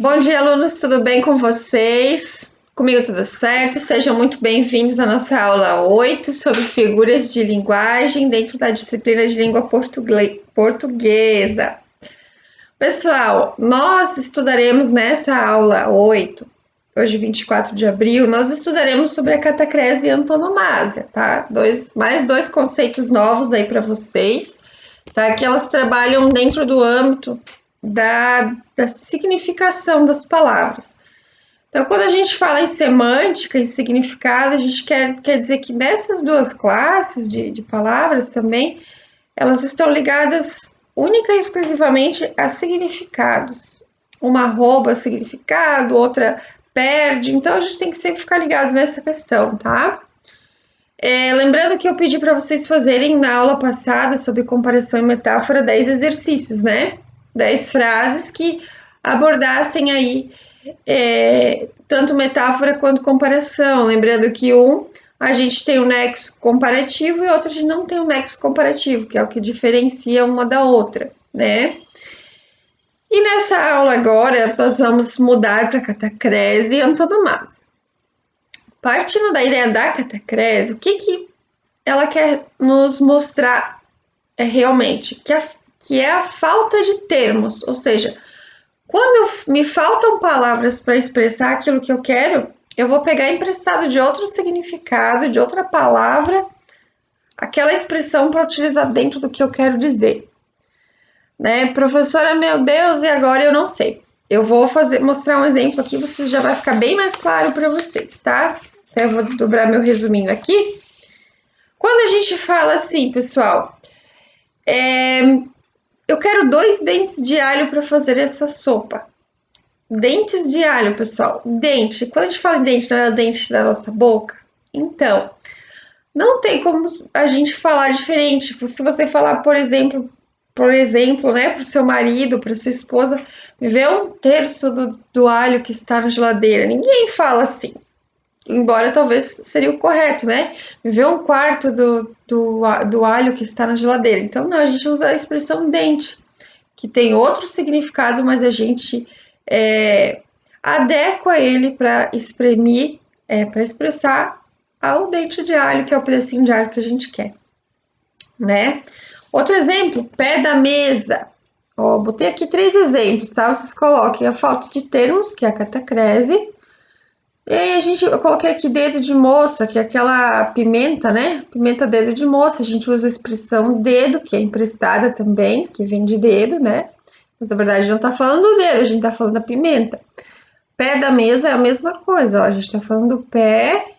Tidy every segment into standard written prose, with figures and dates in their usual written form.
Bom dia, alunos, tudo bem com vocês? Comigo tudo certo? Sejam muito bem-vindos à nossa aula 8 sobre figuras de linguagem dentro da disciplina de língua portuguesa. Pessoal, nós estudaremos nessa aula 8, hoje 24 de abril, nós estudaremos sobre a catacrese e antonomásia, tá? Mais dois conceitos novos aí para vocês, tá? Que elas trabalham dentro do âmbito da significação das palavras. Então, quando a gente fala em semântica e significado, a gente quer dizer que nessas duas classes de palavras também, elas estão ligadas única e exclusivamente a significados. Uma rouba significado, outra perde, então a gente tem que sempre ficar ligado nessa questão, tá? Lembrando que eu pedi para vocês fazerem na aula passada sobre comparação e metáfora 10 exercícios, né? 10 frases que abordassem aí tanto metáfora quanto comparação. Lembrando que a gente tem um nexo comparativo e outro a gente não tem um nexo comparativo, que é o que diferencia uma da outra, né? E nessa aula agora, nós vamos mudar para catacrese e antonomásia. Partindo da ideia da catacrese, o que ela quer nos mostrar realmente? Que é a falta de termos, ou seja, quando me faltam palavras para expressar aquilo que eu quero, eu vou pegar emprestado de outro significado, de outra palavra, aquela expressão para utilizar dentro do que eu quero dizer. Né? Professora, meu Deus, e agora eu não sei. Eu vou mostrar um exemplo aqui, você já vai ficar bem mais claro para vocês, tá? Então, eu vou dobrar meu resuminho aqui. Quando a gente fala assim, pessoal, eu quero 2 dentes de alho para fazer essa sopa. Dentes de alho, pessoal. Dente. Quando a gente fala em dente, não é o dente da nossa boca? Então, não tem como a gente falar diferente. Se você falar, por exemplo, né, para o seu marido, para sua esposa, me vê 1/3 do alho que está na geladeira. Ninguém fala assim. Embora talvez seria o correto, né? Me vê 1/4 do alho que está na geladeira. Então, não, a gente usa a expressão dente, que tem outro significado, mas a gente adequa ele para exprimir, para expressar ao dente de alho, que é o pedacinho de alho que a gente quer, né? Outro exemplo, pé da mesa. Ó, botei aqui 3 exemplos, tá? Vocês coloquem a falta de termos, que é a catacrese. E aí eu coloquei aqui dedo de moça, que é aquela pimenta, né? Pimenta dedo de moça. A gente usa a expressão dedo, que é emprestada também, que vem de dedo, né? Mas na verdade não tá falando do dedo, a gente tá falando da pimenta. Pé da mesa é a mesma coisa, ó. A gente tá falando do pé,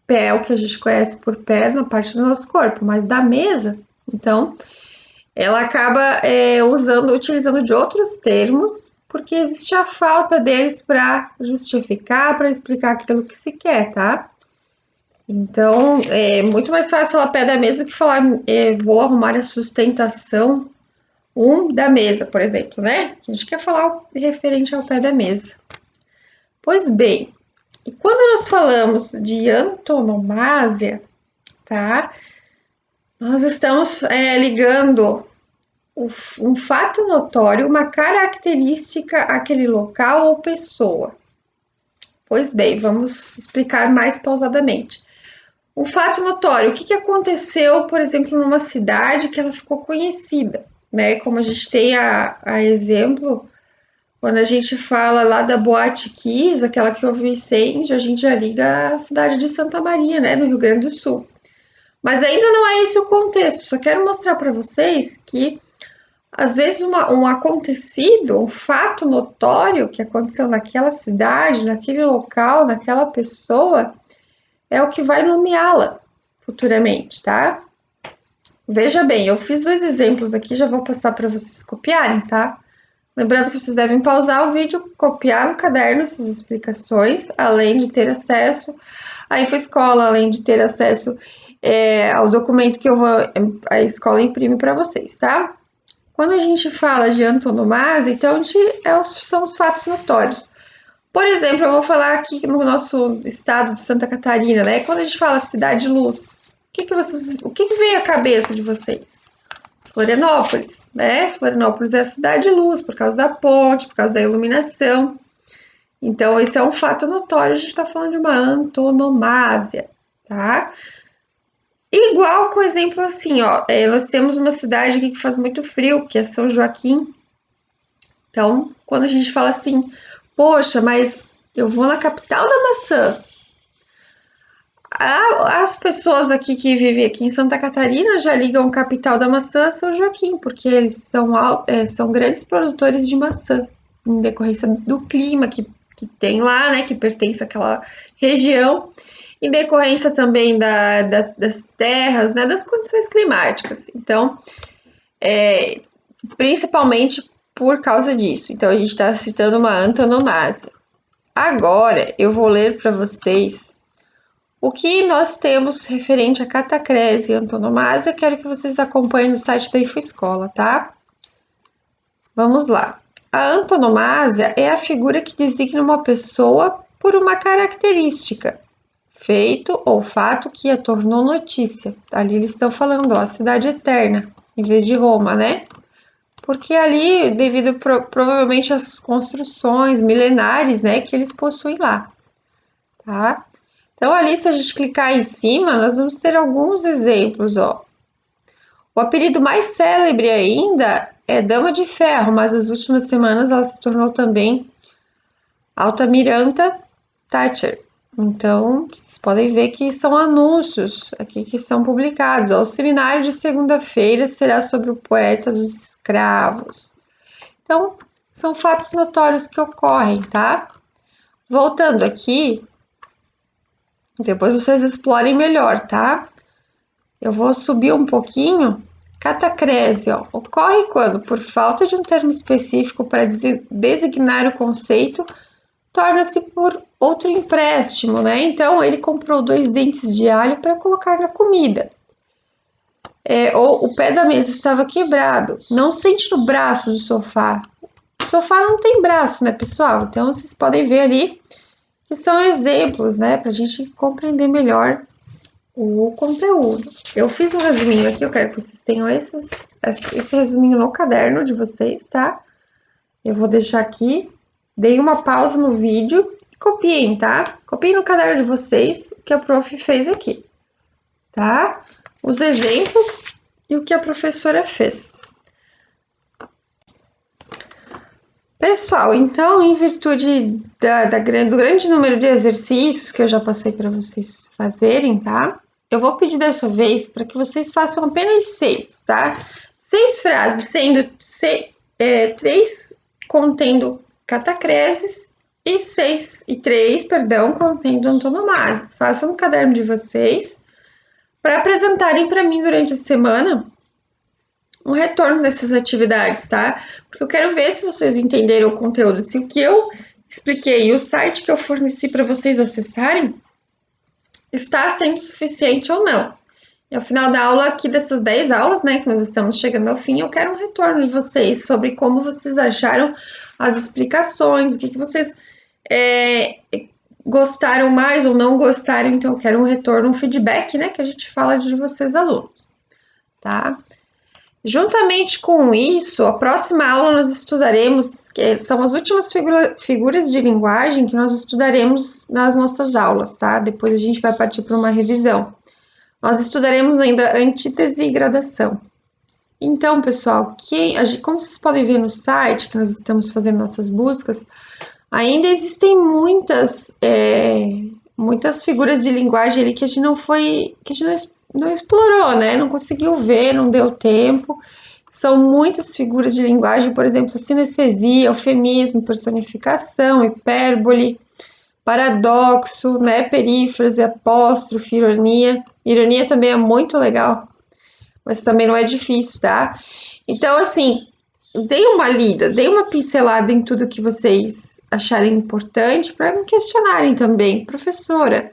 pé é o que a gente conhece por pé na parte do nosso corpo, mas da mesa, então, ela acaba utilizando de outros termos, porque existe a falta deles para justificar, para explicar aquilo que se quer, tá? Então, é muito mais fácil falar pé da mesa do que falar vou arrumar a sustentação da mesa, por exemplo, né? A gente quer falar referente ao pé da mesa. Pois bem, e quando nós falamos de antonomásia, tá? Nós estamos ligando um fato notório, uma característica àquele local ou pessoa. Pois bem, vamos explicar mais pausadamente. Um fato notório, o que aconteceu, por exemplo, numa cidade que ela ficou conhecida, né? Como a gente tem a exemplo, quando a gente fala lá da Boate Kiss, aquela que houve incêndio, a gente já liga a cidade de Santa Maria, né, no Rio Grande do Sul. Mas ainda não é esse o contexto, só quero mostrar para vocês que às vezes um acontecido, um fato notório que aconteceu naquela cidade, naquele local, naquela pessoa, é o que vai nomeá-la futuramente, tá? Veja bem, eu fiz 2 exemplos aqui, já vou passar para vocês copiarem, tá? Lembrando que vocês devem pausar o vídeo, copiar no caderno essas explicações, além de ter acesso à InfoEscola, além de ter acesso ao documento que a escola imprime para vocês, tá? Quando a gente fala de antonomásia, então são os fatos notórios. Por exemplo, eu vou falar aqui no nosso estado de Santa Catarina, né? Quando a gente fala cidade luz, o que vem à cabeça de vocês? Florianópolis, né? Florianópolis é a cidade luz por causa da ponte, por causa da iluminação. Então, esse é um fato notório, a gente está falando de uma antonomásia, tá? Igual com o exemplo assim, ó, nós temos uma cidade aqui que faz muito frio, que é São Joaquim. Então, quando a gente fala assim, poxa, mas eu vou na capital da maçã. As pessoas aqui que vivem aqui em Santa Catarina já ligam capital da maçã a São Joaquim, porque eles são grandes produtores de maçã, em decorrência do clima que tem lá, né, que pertence àquela região, em decorrência também das terras, né, das condições climáticas. Então, principalmente por causa disso. Então, a gente está citando uma antonomásia. Agora, eu vou ler para vocês o que nós temos referente a catacrese e antonomásia. Quero que vocês acompanhem no site da IFOescola, tá? Vamos lá. A antonomásia é a figura que designa uma pessoa por uma característica, feito ou fato que a tornou notícia. Ali eles estão falando, ó, a cidade eterna, em vez de Roma, né? Porque ali, devido provavelmente às construções milenares, né, que eles possuem lá, tá? Então, ali, se a gente clicar em cima, nós vamos ter alguns exemplos, ó. O apelido mais célebre ainda é Dama de Ferro, mas nas últimas semanas ela se tornou também Altamiranta Thatcher. Então, vocês podem ver que são anúncios aqui que são publicados. Ó, o seminário de segunda-feira será sobre o poeta dos escravos. Então, são fatos notórios que ocorrem, tá? Voltando aqui, depois vocês explorem melhor, tá? Eu vou subir um pouquinho. Catacrese, ó, ocorre quando, por falta de um termo específico para designar o conceito, torna-se por outro empréstimo, né? Então, ele comprou 2 dentes de alho para colocar na comida. Ou o pé da mesa estava quebrado. Não sente no braço do sofá. O sofá não tem braço, né, pessoal? Então, vocês podem ver ali que são exemplos, né, para a gente compreender melhor o conteúdo. Eu fiz um resuminho aqui, eu quero que vocês tenham esse resuminho no caderno de vocês, tá? Eu vou deixar aqui, dei uma pausa no vídeo e copiem, tá? Copiem no caderno de vocês o que a prof fez aqui, tá? Os exemplos e o que a professora fez. Pessoal, então, em virtude do grande número de exercícios que eu já passei para vocês fazerem, tá? Eu vou pedir dessa vez para que vocês façam apenas 6, tá? 6 frases, sendo 3 contendo catacreses e 3, perdão, contendo antonomásia. Façam no caderno de vocês para apresentarem para mim durante a semana um retorno dessas atividades, tá? Porque eu quero ver se vocês entenderam o conteúdo, se o que eu expliquei e o site que eu forneci para vocês acessarem está sendo suficiente ou não. E ao final da aula aqui, dessas 10 aulas, né, que nós estamos chegando ao fim, eu quero um retorno de vocês sobre como vocês acharam as explicações, o que vocês gostaram mais ou não gostaram. Então eu quero um retorno, um feedback, né, que a gente fala de vocês alunos, tá? Juntamente com isso, a próxima aula nós estudaremos, que são as últimas figuras de linguagem que nós estudaremos nas nossas aulas, tá? Depois a gente vai partir para uma revisão. Nós estudaremos ainda antítese e gradação. Então, pessoal, como vocês podem ver no site que nós estamos fazendo nossas buscas, ainda existem muitas figuras de linguagem ali que a gente não explorou, né? Não conseguiu ver, não deu tempo. São muitas figuras de linguagem, por exemplo, sinestesia, eufemismo, personificação, hipérbole, paradoxo, né? Perífrase, apóstrofe, ironia. Ironia também é muito legal, mas também não é difícil, tá? Então, assim, dei uma lida, dei uma pincelada em tudo que vocês acharem importante para me questionarem também. Professora,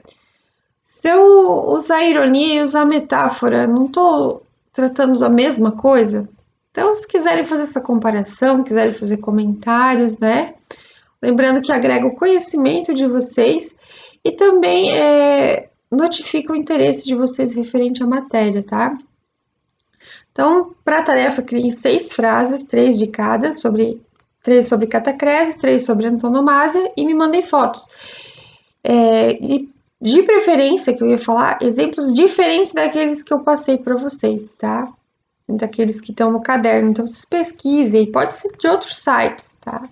se eu usar ironia e usar metáfora, não estou tratando da mesma coisa? Então, se quiserem fazer essa comparação, quiserem fazer comentários, né? Lembrando que agrega o conhecimento de vocês e também notifica o interesse de vocês referente à matéria, tá? Então, para a tarefa, criem 6 frases, 3 de cada, sobre 3 sobre catacrese, 3 sobre antonomasia e me mandem fotos. E de preferência, que eu ia falar, exemplos diferentes daqueles que eu passei para vocês, tá? Daqueles que estão no caderno. Então, vocês pesquisem, pode ser de outros sites, tá?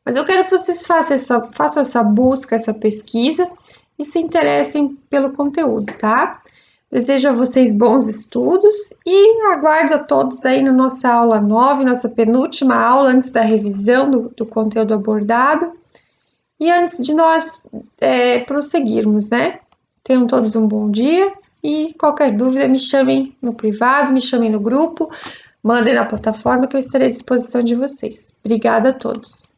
Mas eu quero que vocês façam essa busca, essa pesquisa e se interessem pelo conteúdo, tá? Desejo a vocês bons estudos e aguardo a todos aí na nossa aula 9, nossa penúltima aula antes da revisão do conteúdo abordado. E antes de nós prosseguirmos, né? Tenham todos um bom dia e qualquer dúvida me chamem no privado, me chamem no grupo, mandem na plataforma que eu estarei à disposição de vocês. Obrigada a todos.